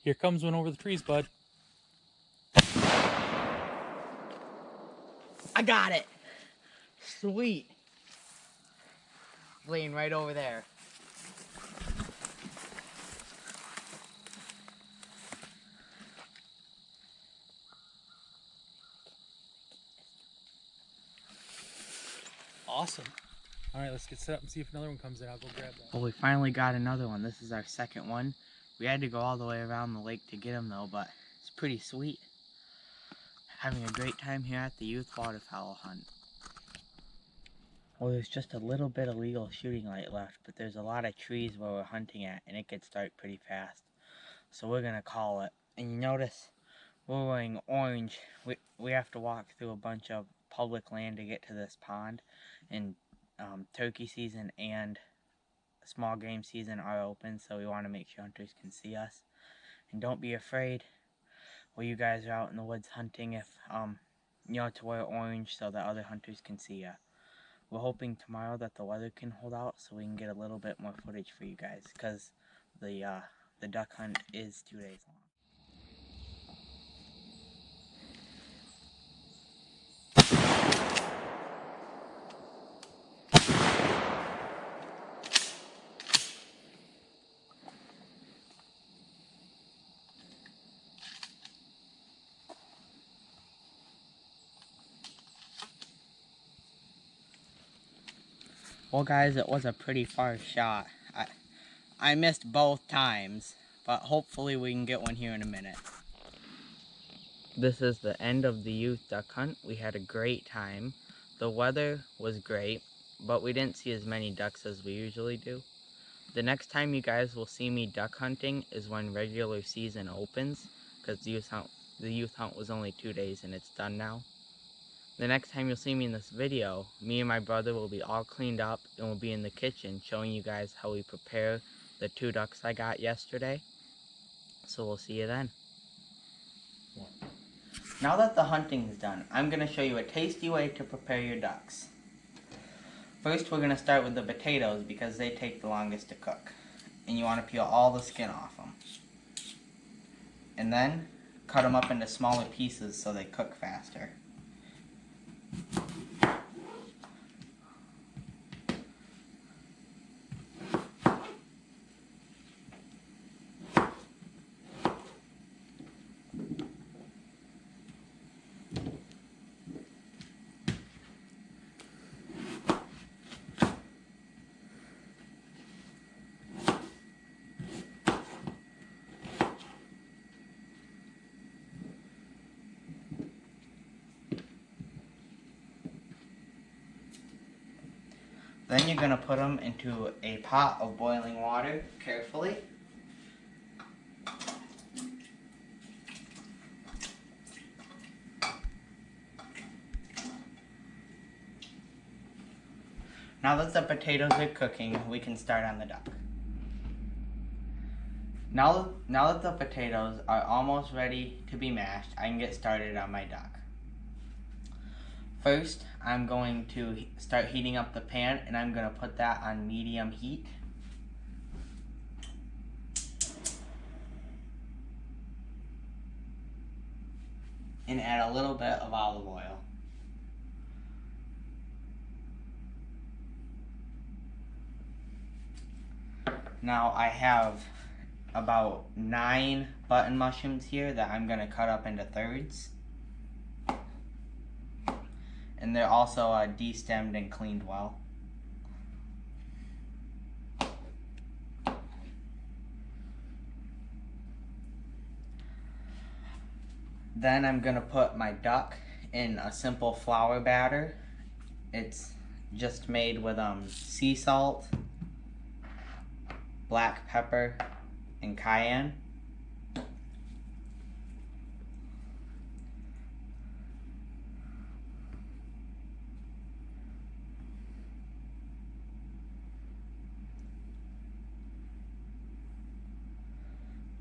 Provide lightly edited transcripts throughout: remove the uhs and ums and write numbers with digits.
Here comes one over the trees, bud. I got it. Sweet. Laying right over there. Awesome. All right, let's get set up and see if another one comes in. I'll go grab that. Well, we finally got another one. This is our second one. We had to go all the way around the lake to get him though, but it's pretty sweet. Having a great time here at the youth waterfowl hunt. Well, there's just a little bit of legal shooting light left, but there's a lot of trees where we're hunting at, and it gets dark pretty fast. So we're gonna call it. And you notice we're wearing orange. We have to walk through a bunch of public land to get to this pond, and turkey season and small game season are open, so we want to make sure hunters can see us. And don't be afraid while you guys are out in the woods hunting if to wear orange so that other hunters can see you. We're hoping tomorrow that the weather can hold out so we can get a little bit more footage for you guys, because the duck hunt is 2 days long. Well guys, it was a pretty far shot. I missed both times, but hopefully we can get one here in a minute. This is the end of the youth duck hunt. We had a great time. The weather was great, but we didn't see as many ducks as we usually do. The next time you guys will see me duck hunting is when regular season opens, because the youth hunt was only 2 days and it's done now. The next time you'll see me in this video, me and my brother will be all cleaned up and we'll be in the kitchen showing you guys how we prepare the 2 ducks I got yesterday. So we'll see you then. Now that the hunting is done, I'm going to show you a tasty way to prepare your ducks. First, we're going to start with the potatoes because they take the longest to cook. And you want to peel all the skin off them. And then, cut them up into smaller pieces so they cook faster. Then you're going to put them into a pot of boiling water carefully. Now that the potatoes are cooking, we can start on the duck. Now that the potatoes are almost ready to be mashed, I can get started on my duck. First, I'm going to start heating up the pan, and I'm going to put that on medium heat. And add a little bit of olive oil. Now I have about 9 button mushrooms here that I'm going to cut up into thirds. And they're also de-stemmed and cleaned well. Then I'm going to put my duck in a simple flour batter. It's just made with sea salt, black pepper, and cayenne.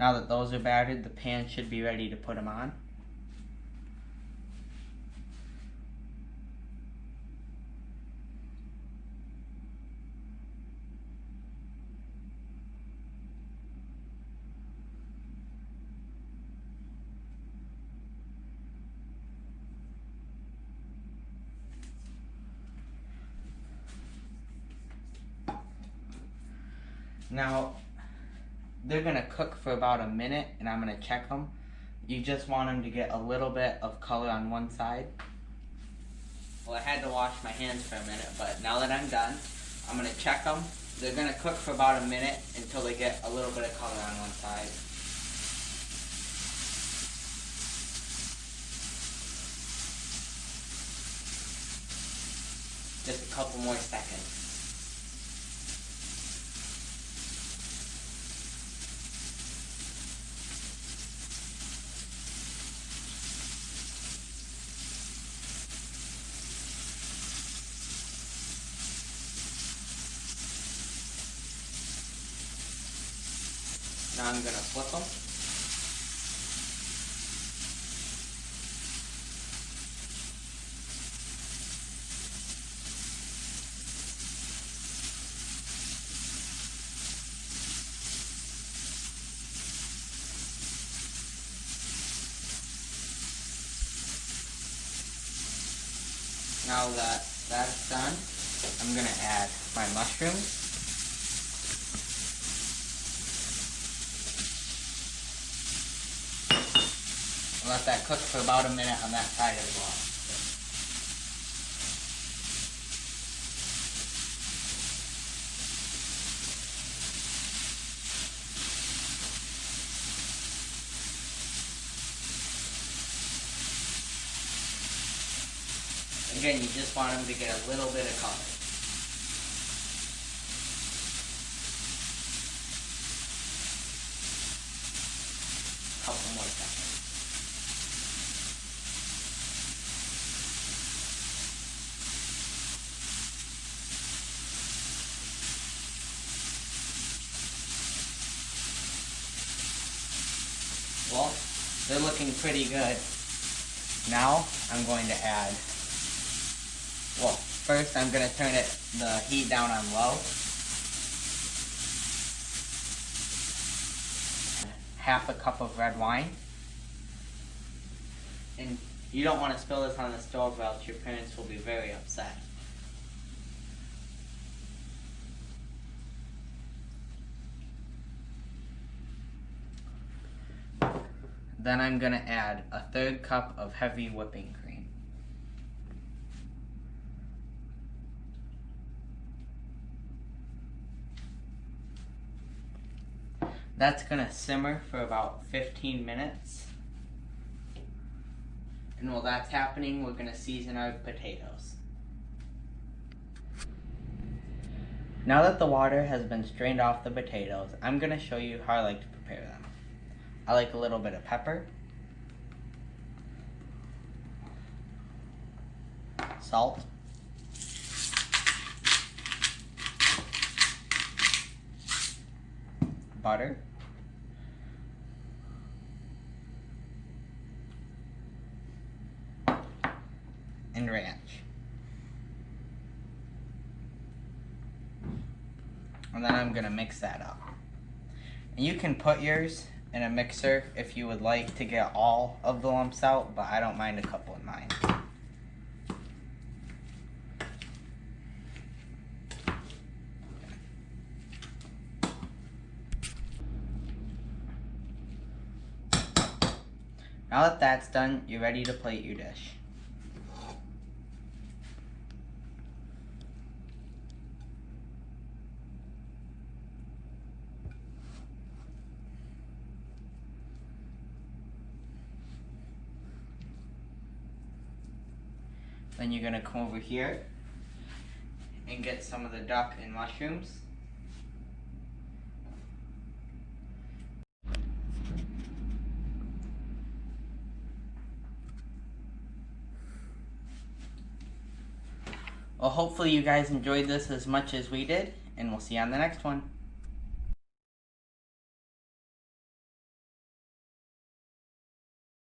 Now that those are battered, the pan should be ready to put them on. Now, they're gonna cook for about a minute, and I'm gonna check them. You just want them to get a little bit of color on one side. Well, I had to wash my hands for a minute, but now that I'm done, I'm gonna check them. They're gonna cook for about a minute until they get a little bit of color on one side. Just a couple more seconds. Now I'm gonna flip them. Now that that's done, I'm gonna add my mushrooms. Let that cook for about a minute on that side as well. Again, you just want them to get a little bit of color. Couple more seconds. Well, they're looking pretty good. Now I'm going to add, well, first I'm going to turn the heat down on low. Half a cup of red wine. And you don't want to spill this on the stove or else your parents will be very upset. Then I'm going to add a 1/3 cup of heavy whipping cream. That's going to simmer for about 15 minutes. And while that's happening, we're going to season our potatoes. Now that the water has been strained off the potatoes, I'm going to show you how I like to prepare them. I like a little bit of pepper, salt, butter, and ranch. And then I'm gonna mix that up. And you can put yours in a mixer if you would like to get all of the lumps out, but I don't mind a couple in mine. Now that that's done, you're ready to plate your dish. Then you're gonna come over here and get some of the duck and mushrooms. Well, hopefully you guys enjoyed this as much as we did, and we'll see you on the next one.